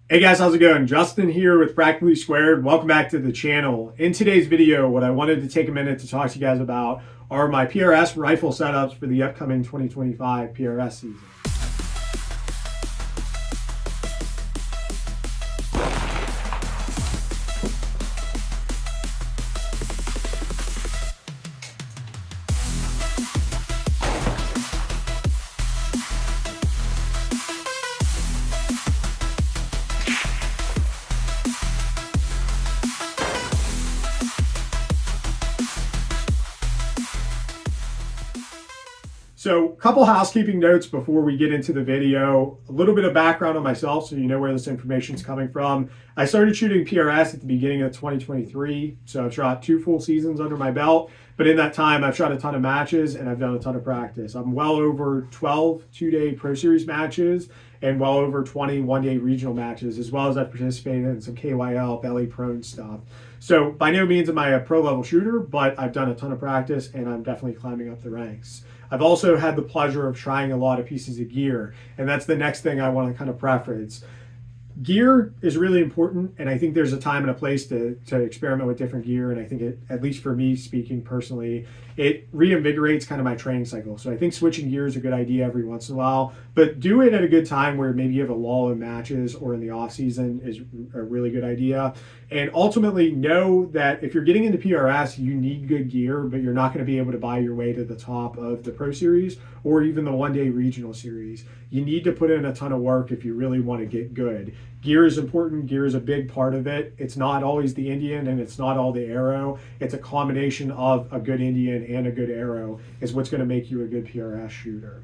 Hey guys, how's it going? Justin here with Practically Squared. Welcome back to the channel. In today's video, what I wanted to take a minute to talk to you guys about are my PRS rifle setups for the upcoming 2025 PRS season. So a couple housekeeping notes before we get into the video. A little bit of background on myself so you know where this information is coming from. I started shooting PRS at the beginning of 2023. So I've shot 2 full seasons under my belt. But in that time, I've shot a ton of matches and I've done a ton of practice. I'm well over 12 two-day Pro Series matches and well over 20 one-day regional matches, as well as I've participated in some KYL, belly prone stuff. So by no means am I a pro level shooter, but I've done a ton of practice and I'm definitely climbing up the ranks. I've also had the pleasure of trying a lot of pieces of gear, and that's the next thing I want to kind of preference. Gear is really important, and I think there's a time and a place to experiment with different gear, and I think it, at least for me speaking personally, it reinvigorates kind of my training cycle. So I think switching gear is a good idea every once in a while, but do it at a good time where maybe you have a lull in matches or in the off season is a really good idea. And ultimately know that if you're getting into PRS, you need good gear, but you're not going to be able to buy your way to the top of the Pro Series or even the one-day regional series. You need to put in a ton of work if you really want to get good. Gear is important. Gear is a big part of it. It's not always the Indian and it's not all the arrow. It's a combination of a good Indian and a good arrow is what's going to make you a good PRS shooter.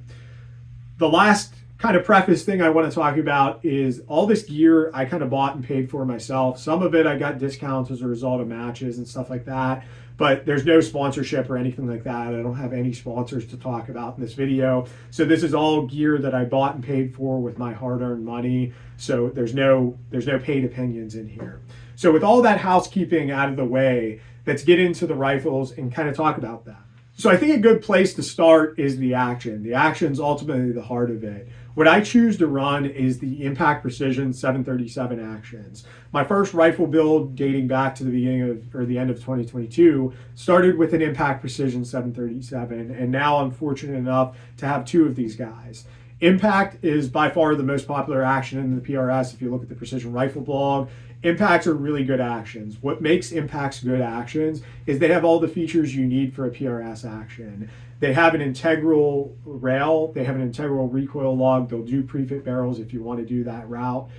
The last kind of preface thing I want to talk about is all this gear I kind of bought and paid for myself. Some of it I got discounts as a result of matches and stuff like that, but there's no sponsorship or anything like that. I don't have any sponsors to talk about in this video. So this is all gear that I bought and paid for with my hard-earned money. So there's no paid opinions in here. So with all that housekeeping out of the way, let's get into the rifles and kind of talk about that. So I think a good place to start is the action. The action's ultimately the heart of it. What I choose to run is the Impact Precision 737 actions. My first rifle build dating back to the beginning of, or the end of 2022, started with an Impact Precision 737, and now I'm fortunate enough to have 2 of these guys. Impact is by far the most popular action in the PRS. If you look at the Precision Rifle blog, Impacts are really good actions. What makes Impacts good actions is they have all the features you need for a PRS action. They have an integral rail, they have an integral recoil log, they'll do pre-fit barrels if you want to do that route.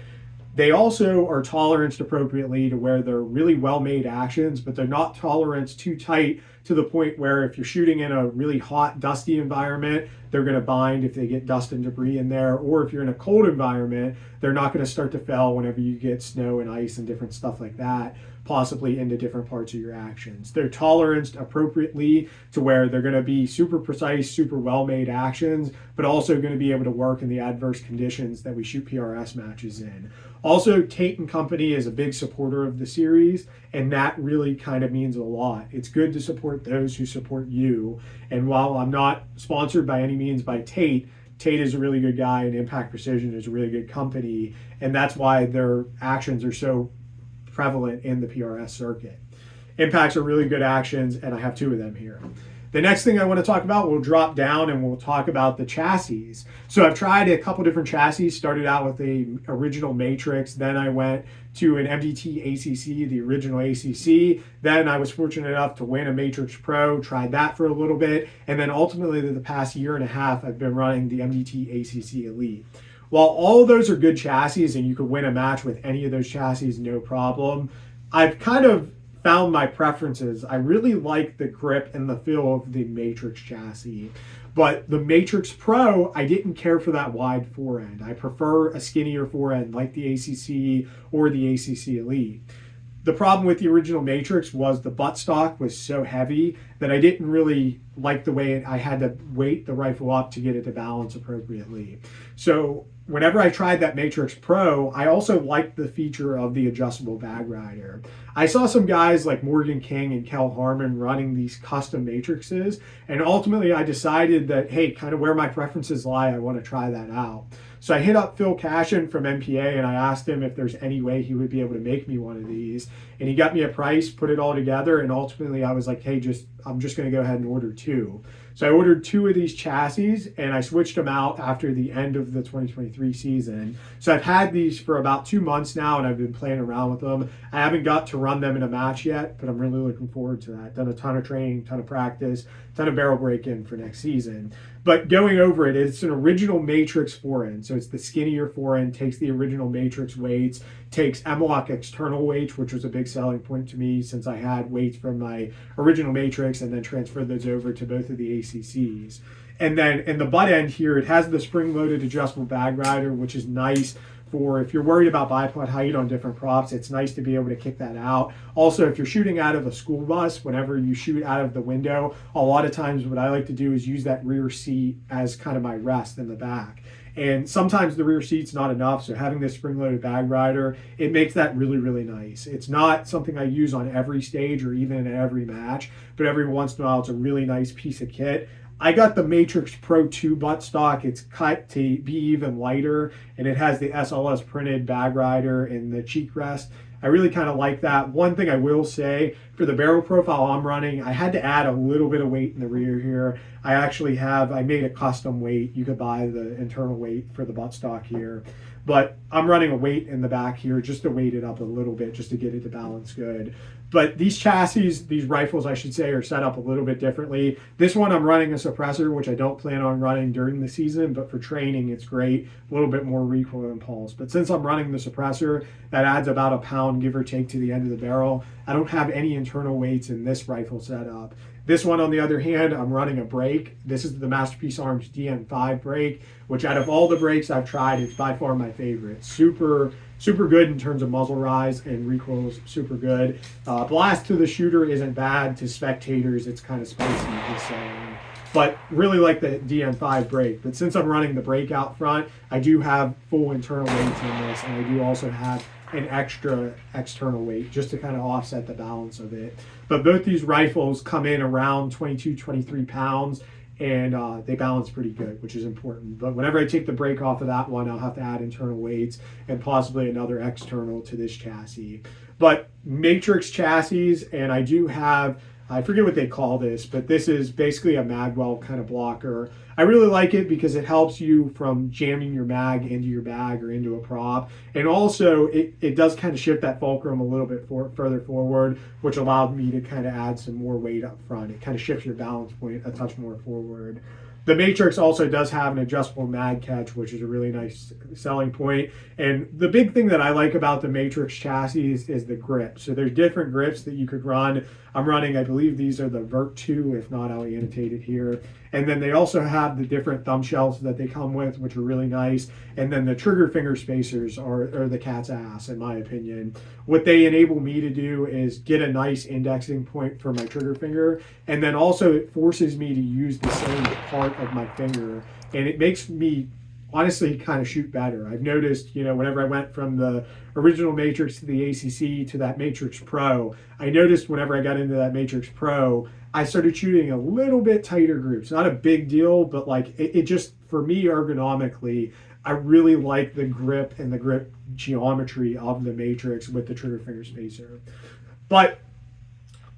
They also are toleranced appropriately to where they're really well-made actions, but they're not toleranced too tight to the point where if you're shooting in a really hot, dusty environment, they're going to bind if they get dust and debris in there. Or if you're in a cold environment, they're not going to start to fail whenever you get snow and ice and different stuff like that, possibly into different parts of your actions. They're toleranced appropriately to where they're going to be super precise, super well-made actions, but also going to be able to work in the adverse conditions that we shoot PRS matches in. Also, Tate & Company is a big supporter of the series, and that really kind of means a lot. It's good to support those who support you. And while I'm not sponsored by any means by Tate, Tate is a really good guy and Impact Precision is a really good company, and that's why their actions are so prevalent in the PRS circuit. Impacts are really good actions, and I have 2 of them here. The next thing I want to talk about, we'll drop down and we'll talk about the chassis. So I've tried a couple different chassis, started out with the original Matrix, then I went to an MDT ACC, the original ACC. Then I was fortunate enough to win a Matrix Pro, tried that for a little bit, and then ultimately the past year and a half, I've been running the MDT ACC Elite. While all of those are good chassis and you could win a match with any of those chassis, no problem, I've kind of found my preferences. I really like the grip and the feel of the Matrix chassis, but the Matrix Pro, I didn't care for that wide forend. I prefer a skinnier forend like the ACC or the ACC Elite. The problem with the original Matrix was the buttstock was so heavy that I didn't really like the way I had to weight the rifle up to get it to balance appropriately. So whenever I tried that Matrix Pro, I also liked the feature of the adjustable bag rider. I saw some guys like Morgan King and Kel Harmon running these custom matrices, and ultimately I decided that, hey, kind of where my preferences lie, I want to try that out. So I hit up Phil Cashin from MPA and I asked him if there's any way he would be able to make me one of these. And he got me a price, put it all together, and ultimately I was like, hey, I'm just going to go ahead and order 2. So I ordered 2 of these chassis and I switched them out after the end of the 2023 season. So I've had these for about 2 months now and I've been playing around with them. I haven't got to run them in a match yet, but I'm really looking forward to that. Done a ton of training, ton of practice, ton of barrel break-in for next season. But going over it, it's an original Matrix forend. So it's the skinnier forend, takes the original Matrix weights, takes M-LOK external weights, which was a big selling point to me since I had weights from my original Matrix and then transferred those over to both of the ACCs. And then in the butt end here, it has the spring-loaded adjustable bag rider, which is nice for if you're worried about bipod height on different props. It's nice to be able to kick that out. Also, if you're shooting out of a school bus, whenever you shoot out of the window, a lot of times what I like to do is use that rear seat as kind of my rest in the back. And sometimes the rear seat's not enough, so having this spring-loaded bag rider, it makes that really, really nice. It's not something I use on every stage or even in every match, but every once in a while it's a really nice piece of kit. I got the Matrix Pro 2 buttstock. It's cut to be even lighter, and it has the SLS printed bag rider and the cheek rest. I really kind of like that. One thing I will say, for the barrel profile I'm running, I had to add a little bit of weight in the rear here. I made a custom weight. You could buy the internal weight for the buttstock here. But I'm running a weight in the back here just to weight it up a little bit, just to get it to balance good. But these chassis, these rifles, I should say, are set up a little bit differently. This one I'm running a suppressor, which I don't plan on running during the season, but for training it's great, a little bit more recoil impulse. But since I'm running the suppressor, that adds about a pound, give or take, to the end of the barrel. I don't have any internal weights in this rifle setup. This one, on the other hand, I'm running a brake. This is the Masterpiece Arms DN5 brake, which out of all the brakes I've tried, it's by far my favorite. Super good in terms of muzzle rise, and recoil is super good. Blast to the shooter isn't bad. To spectators, it's kind of spicy, just saying. But really like the DN5 brake. But since I'm running the brake out front, I do have full internal weights in this, and I do also have an extra external weight just to kind of offset the balance of it. But both these rifles come in around 22, 23 pounds, and they balance pretty good, which is important. But whenever I take the brake off of that one, I'll have to add internal weights and possibly another external to this chassis. But Matrix chassis, and I do have, I forget what they call this, but this is basically a magwell kind of blocker. I really like it because it helps you from jamming your mag into your bag or into a prop. And also it does kind of shift that fulcrum a little bit further forward, which allowed me to kind of add some more weight up front. It kind of shifts your balance point a touch more forward. The Matrix also does have an adjustable mag catch, which is a really nice selling point. And the big thing that I like about the Matrix chassis is the grip. So there's different grips that you could run. I'm running, I believe these are the Vert 2, if not, I'll annotate it here. And then they also have the different thumb shells that they come with, which are really nice. And then the trigger finger spacers are the cat's ass, in my opinion. What they enable me to do is get a nice indexing point for my trigger finger. And then also it forces me to use the same part of my finger. And it makes me honestly kind of shoot better. I've noticed, whenever I went from the original Matrix to the ACC to that Matrix Pro, I noticed whenever I got into that Matrix Pro, I started shooting a little bit tighter groups. Not a big deal, but like it just, for me, ergonomically, I really like the grip and the grip geometry of the Matrix with the trigger finger spacer. But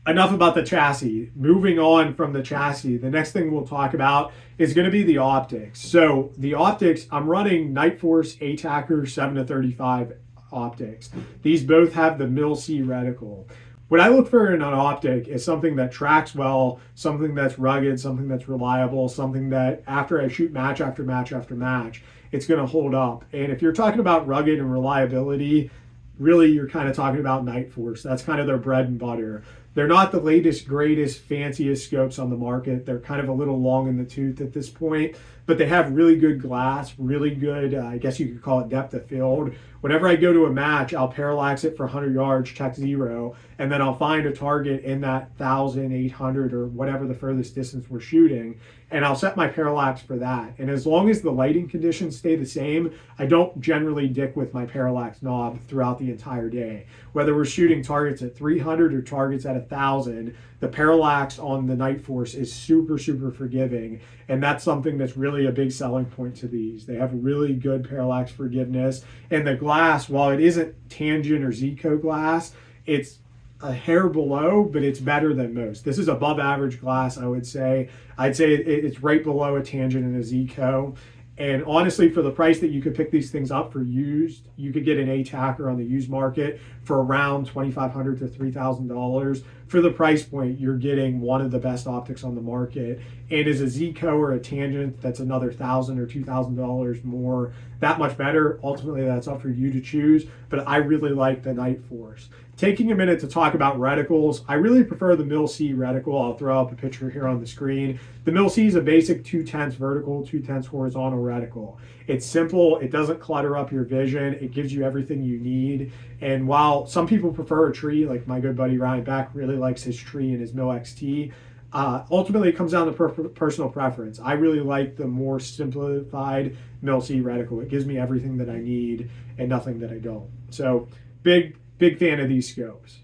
enough about the chassis. Moving on from the chassis, the next thing we'll talk about is going to be the optics. So the optics, I'm running Night Force ATACR 7-35 optics. These both have the mil-C reticle. What I look for in an optic is something that tracks well, something that's rugged, something that's reliable, something that after I shoot match after match after match, it's going to hold up. And if you're talking about rugged and reliability, really you're kind of talking about Night Force. That's kind of their bread and butter. They're not the latest, greatest, fanciest scopes on the market. They're kind of a little long in the tooth at this point, but they have really good glass, really good, I guess you could call it depth of field. Whenever I go to a match, I'll parallax it for 100 yards, check 0, and then I'll find a target in that 1,800 or whatever the furthest distance we're shooting, and I'll set my parallax for that. And as long as the lighting conditions stay the same, I don't generally dick with my parallax knob throughout the entire day. Whether we're shooting targets at 300 or targets at 1,000, the parallax on the Night Force is super, super forgiving. And that's something that's really a big selling point to these. They have really good parallax forgiveness. And the glass, while it isn't tangent or Zico glass, it's a hair below, but it's better than most. This is above average glass, I would say. I'd say it's right below a tangent and a Zico. And honestly, for the price that you could pick these things up for used, you could get an ATACR on the used market for around $2,500 to $3,000. For the price point, you're getting one of the best optics on the market. And as a Zico or a Tangent, that's another $1,000 or $2,000 more. That much better. Ultimately, that's up for you to choose. But I really like the Night Force. Taking a minute to talk about reticles, I really prefer the Mil-C reticle. I'll throw up a picture here on the screen. The Mil-C is a basic 2/10 vertical, 2/10 horizontal reticle. It's simple, it doesn't clutter up your vision, it gives you everything you need. And while some people prefer a tree, like my good buddy Ryan Beck really likes his tree and his Mil-XT, ultimately it comes down to personal preference. I really like the more simplified Mil-C reticle. It gives me everything that I need and nothing that I don't. So big fan of these scopes.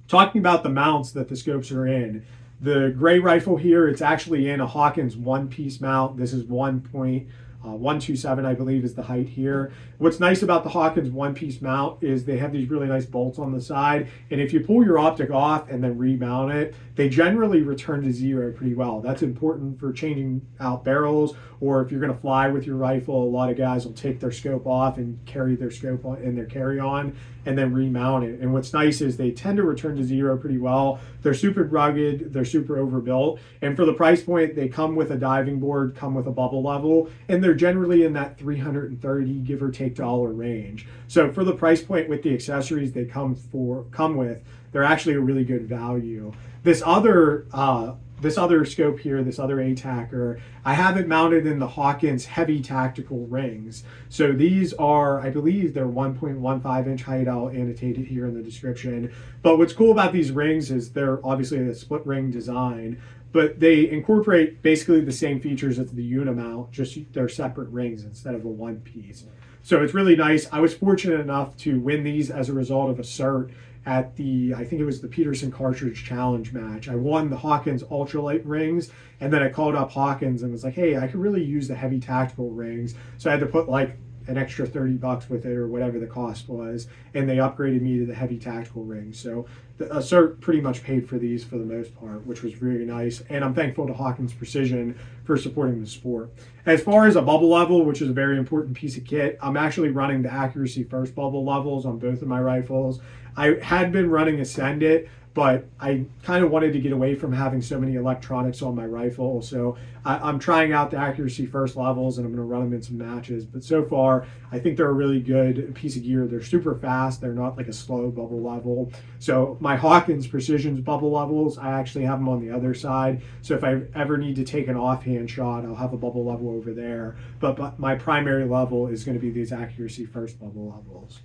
Talking about the mounts that the scopes are in, the gray rifle here, it's actually in a Hawkins one-piece mount. This is 1.127, I believe, is the height here. What's nice about the Hawkins one-piece mount is they have these really nice bolts on the side, and if you pull your optic off and then remount it, they generally return to 0 pretty well. That's important for changing out barrels, or if you're going to fly with your rifle, a lot of guys will take their scope off and carry their scope in their carry-on and then remount it. And what's nice is they tend to return to 0 pretty well. They're super rugged, they're super overbuilt, and for the price point, they come with a diving board, come with a bubble level, and they're generally in that $330, give or take, dollar range. So for the price point with the accessories they come with, they're actually a really good value. This other scope here, this other ATACR, I have it mounted in the Hawkins heavy tactical rings. So these are, I believe they're 1.15 inch height. I'll annotate it here in the description. But what's cool about these rings is they're obviously a split ring design, but they incorporate basically the same features as the Unimount, just they're separate rings instead of a one piece. So it's really nice. I was fortunate enough to win these as a result of a cert at the, I think it was the Peterson Cartridge Challenge match. I won the Hawkins ultralight rings, and then I called up Hawkins and was like, hey, I could really use the heavy tactical rings. So I had to put like an extra $30 with it or whatever the cost was, and they upgraded me to the heavy tactical rings. So a cert pretty much paid for these for the most part, which was really nice. And I'm thankful to Hawkins Precision for supporting the sport. As far as a bubble level, which is a very important piece of kit, I'm actually running the accuracy first bubble levels on both of my rifles. I had been running Ascend It, but I kind of wanted to get away from having so many electronics on my rifle. So I'm trying out the accuracy first levels, and I'm going to run them in some matches. But so far, I think they're a really good piece of gear. They're super fast. They're not like a slow bubble level. So my Hawkins Precision's bubble levels, I actually have them on the other side. So if I ever need to take an offhand shot, I'll have a bubble level over there. But my primary level is going to be these accuracy first bubble levels.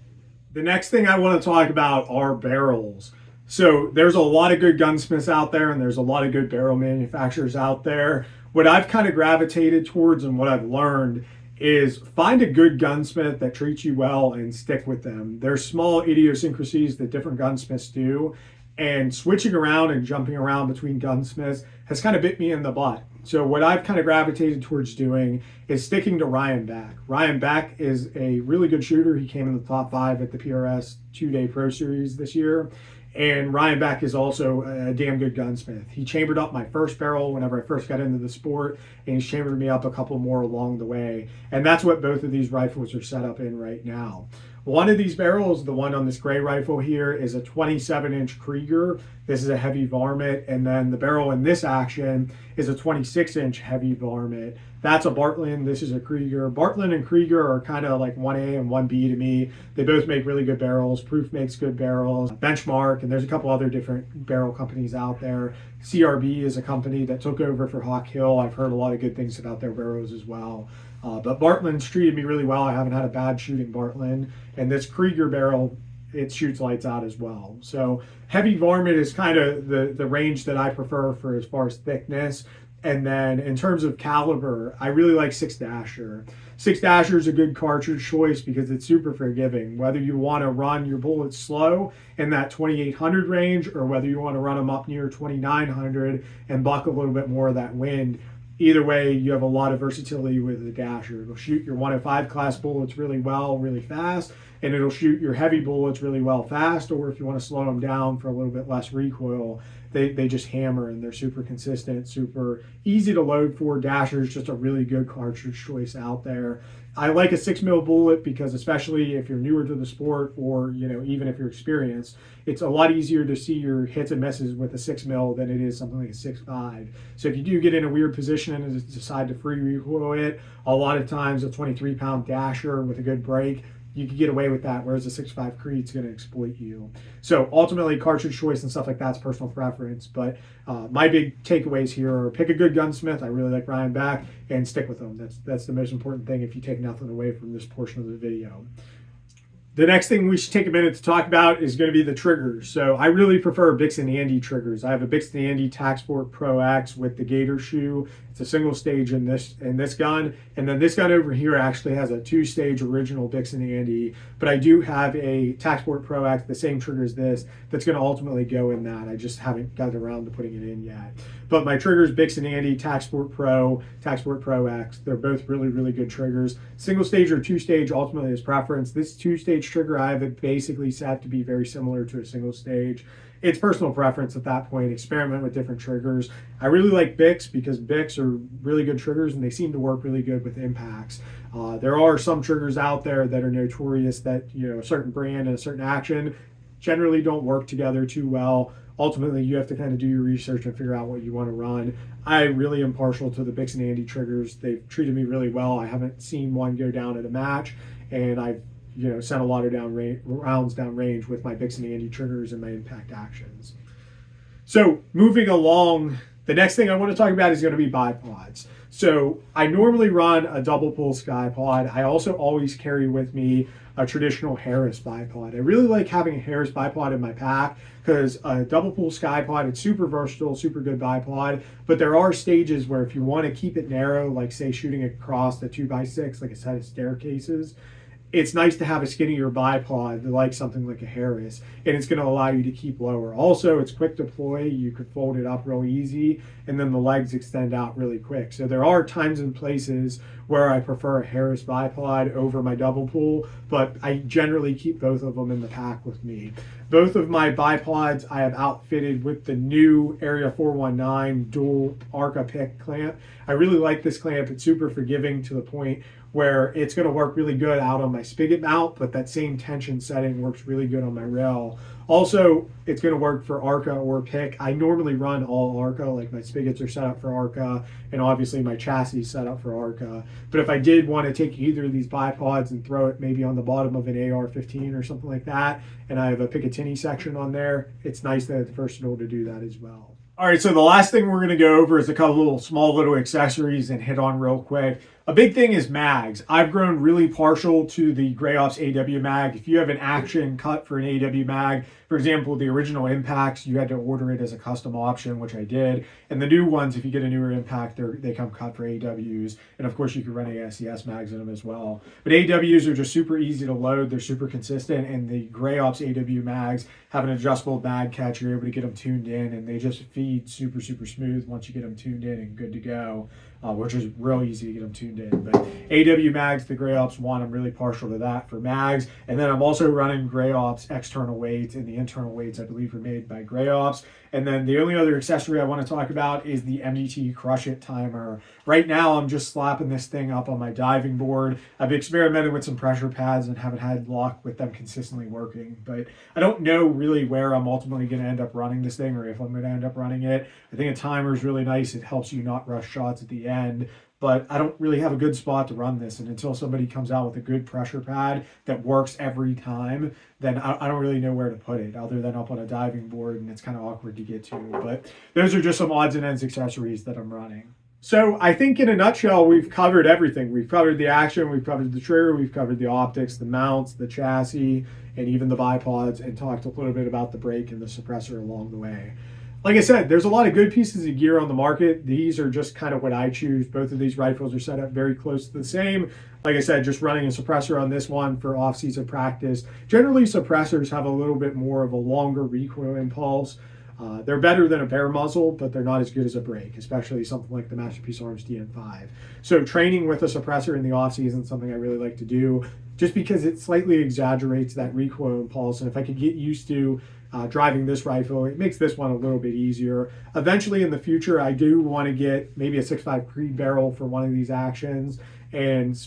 The next thing I want to talk about are barrels. So there's a lot of good gunsmiths out there, and there's a lot of good barrel manufacturers out there. What I've kind of gravitated towards and what I've learned is find a good gunsmith that treats you well and stick with them. There's small idiosyncrasies that different gunsmiths do, and switching around and jumping around between gunsmiths has kind of bit me in the butt. So what I've kind of gravitated towards doing is sticking to Ryan Beck. Ryan Beck is a really good shooter. He came in the top 5 at the PRS 2-day Pro Series this year. And Ryan Beck is also a damn good gunsmith. He chambered up my first barrel whenever I first got into the sport, and he's chambered me up a couple more along the way. And that's what both of these rifles are set up in right now. One of these barrels, the one on this gray rifle here, is a 27-inch Krieger. This is a heavy varmint. And then the barrel in this action is a 26-inch heavy varmint. That's a Bartlein. This is a Krieger. Bartlein and Krieger are kind of like 1A and 1B to me. They both make really good barrels. Proof makes good barrels. Benchmark, and there's a couple other different barrel companies out there. CRB is a company that took over for Hawk Hill. I've heard a lot of good things about their barrels as well. But Bartlein's treated me really well. I haven't had a bad shooting Bartlein. And this Krieger barrel, it shoots lights out as well. So heavy varmint is kind of the range that I prefer for as far as thickness. And then in terms of caliber, I really like 6-Dasher. 6-Dasher is a good cartridge choice because it's super forgiving. Whether you want to run your bullets slow in that 2800 range or whether you want to run them up near 2900 and buck a little bit more of that wind, either way, you have a lot of versatility with the Dasher. It'll shoot your 105 class bullets really well, really fast, and it'll shoot your heavy bullets really well fast, or if you want to slow them down for a little bit less recoil, they just hammer and they're super consistent, super easy to load for. Dasher is just a really good cartridge choice out there. I like a 6mm bullet because especially if you're newer to the sport or even if you're experienced, it's a lot easier to see your hits and misses with a 6mm than it is something like a 6.5. So if you do get in a weird position and decide to free recoil it, a lot of times a 23-pound Dasher with a good break, you can get away with that, whereas a 6.5 Creed's going to exploit you. So ultimately, cartridge choice and stuff like that's personal preference. But my big takeaways here are pick a good gunsmith. I really like Ryan Back, and stick with them. That's the most important thing if you take nothing away from this portion of the video. The next thing we should take a minute to talk about is going to be the triggers. So I really prefer Bixen Andy triggers. I have a Bixen Andy TacSport Pro X with the Gator shoe. It's a single stage in this gun, and then this gun over here actually has a 2-stage original Bixen Andy. But I do have a TacSport Pro X, the same trigger as this, that's going to ultimately go in that. I just haven't gotten around to putting it in yet. But my triggers, Bixen Andy, TacSport Pro, TacSport Pro X, they're both really, really good triggers. Single stage or 2-stage ultimately is preference. This 2-stage trigger, I have it basically set to be very similar to a single stage. It's personal preference at that point. Experiment with different triggers. I really like Bics because Bics are really good triggers and they seem to work really good with impacts. There are some triggers out there that are notorious that a certain brand and a certain action generally don't work together too well. Ultimately, you have to kind of do your research and figure out what you want to run. I really am partial to the Bixen Andy triggers. They've treated me really well. I haven't seen one go down at a match, and I've sent a lot of rounds down range with my Bixen Andy triggers and my impact actions. So moving along, the next thing I want to talk about is going to be bipods. So I normally run a double pull SkyPod. I also always carry with me a traditional Harris bipod. I really like having a Harris bipod in my pack because a double pull SkyPod, it's super versatile, super good bipod, but there are stages where if you want to keep it narrow, like say shooting across the 2x6, like a set of staircases, it's nice to have a skinnier bipod like something like a Harris, and it's going to allow you to keep lower. Also, it's quick deploy. You could fold it up real easy, and then the legs extend out really quick. So there are times and places where I prefer a Harris bipod over my double pull, but I generally keep both of them in the pack with me. Both of my bipods I have outfitted with the new Area 419 dual Arca pick clamp. I really like this clamp. It's super forgiving to the point where it's going to work really good out on my spigot mount, but that same tension setting works really good on my rail. Also, it's going to work for Arca or pick. I normally run all Arca, like my spigots are set up for Arca, and obviously my chassis is set up for Arca. But if I did want to take either of these bipods and throw it maybe on the bottom of an AR-15 or something like that, and I have a Picatinny section on there, it's nice that it's versatile to do that as well. All right, so the last thing we're going to go over is a couple small little accessories and hit on real quick. A big thing is mags. I've grown really partial to the Gray Ops AW mag. If you have an action cut for an AW mag, for example, the original impacts, you had to order it as a custom option, which I did. And the new ones, if you get a newer impact, they come cut for AWs. And of course, you can run ASCS mags in them as well. But AWs are just super easy to load. They're super consistent. And the Gray Ops AW mags have an adjustable mag catch. You're able to get them tuned in, and they just feed super, super smooth once you get them tuned in and good to go. which is real easy to get them tuned in. But AW mags, the Gray Ops 1, I'm really partial to that for mags. And then I'm also running Gray Ops external weights, and the internal weights I believe are made by Gray Ops. And then the only other accessory I want to talk about is the MDT Crush It timer. Right now I'm just slapping this thing up on my diving board. I've experimented with some pressure pads and haven't had luck with them consistently working, but I don't know really where I'm ultimately going to end up running this thing, or if I'm going to end up running it. I think a timer is really nice. It helps you not rush shots at the end, but I don't really have a good spot to run this. And until somebody comes out with a good pressure pad that works every time, then I don't really know where to put it other than up on a diving board, and it's kind of awkward to get to. But those are just some odds and ends accessories that I'm running. So I think in a nutshell, we've covered everything. We've covered the action, we've covered the trigger, we've covered the optics, the mounts, the chassis, and even the bipods, and talked a little bit about the brake and the suppressor along the way. Like I said, there's a lot of good pieces of gear on the market. These are just kind of what I choose. Both of these rifles are set up very close to the same. Like I said, just running a suppressor on this one for off-season practice. Generally, suppressors have a little bit more of a longer recoil impulse. They're better than a bare muzzle, but they're not as good as a brake, especially something like the Masterpiece Arms DN5. So training with a suppressor in the off-season is something I really like to do, just because it slightly exaggerates that recoil impulse. And if I could get used to driving this rifle, it makes this one a little bit easier. Eventually in the future, I do want to get maybe a 6.5 Creed barrel for one of these actions, and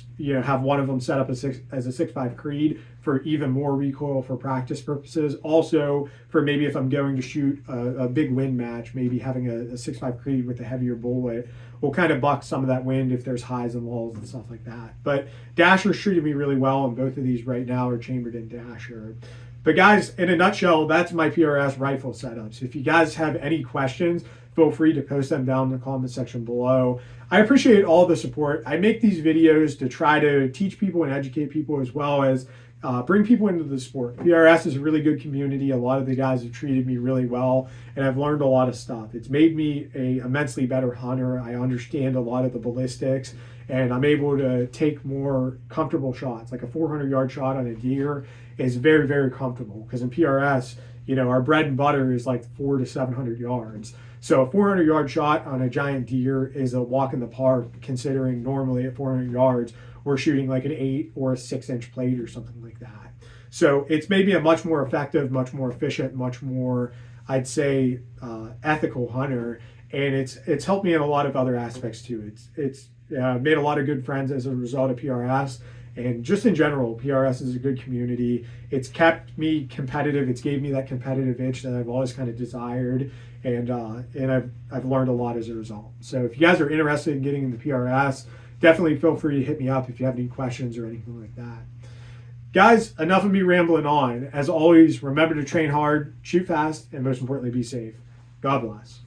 have one of them set up as a 6.5 Creed for even more recoil for practice purposes. Also, for maybe if I'm going to shoot a big wind match, maybe having a 6.5 Creed with a heavier bullet will kind of buck some of that wind if there's highs and lows and stuff like that. But Dasher's treated me really well, and both of these right now are chambered in Dasher. But guys, in a nutshell, that's my PRS rifle setups. If you guys have any questions, feel free to post them down in the comment section below. I appreciate all the support. I make these videos to try to teach people and educate people, as well as bring people into the sport. PRS is a really good community. A lot of the guys have treated me really well, and I've learned a lot of stuff. It's made me an immensely better hunter. I understand a lot of the ballistics, and I'm able to take more comfortable shots. Like a 400-yard shot on a deer is very, very comfortable, because in PRS, our bread and butter is like 400 to 700 yards. So a 400-yard shot on a giant deer is a walk in the park, considering normally at 400 yards, we're shooting like an 8 or a 6-inch plate or something like that. So it's maybe a much more effective, much more efficient, much more, I'd say, ethical hunter. And it's helped me in a lot of other aspects too. It's made a lot of good friends as a result of PRS. And just in general, PRS is a good community. It's kept me competitive. It's gave me that competitive itch that I've always kind of desired. And I've learned a lot as a result. So if you guys are interested in getting into PRS, definitely feel free to hit me up if you have any questions or anything like that. Guys, enough of me rambling on. As always, remember to train hard, shoot fast, and most importantly, be safe. God bless.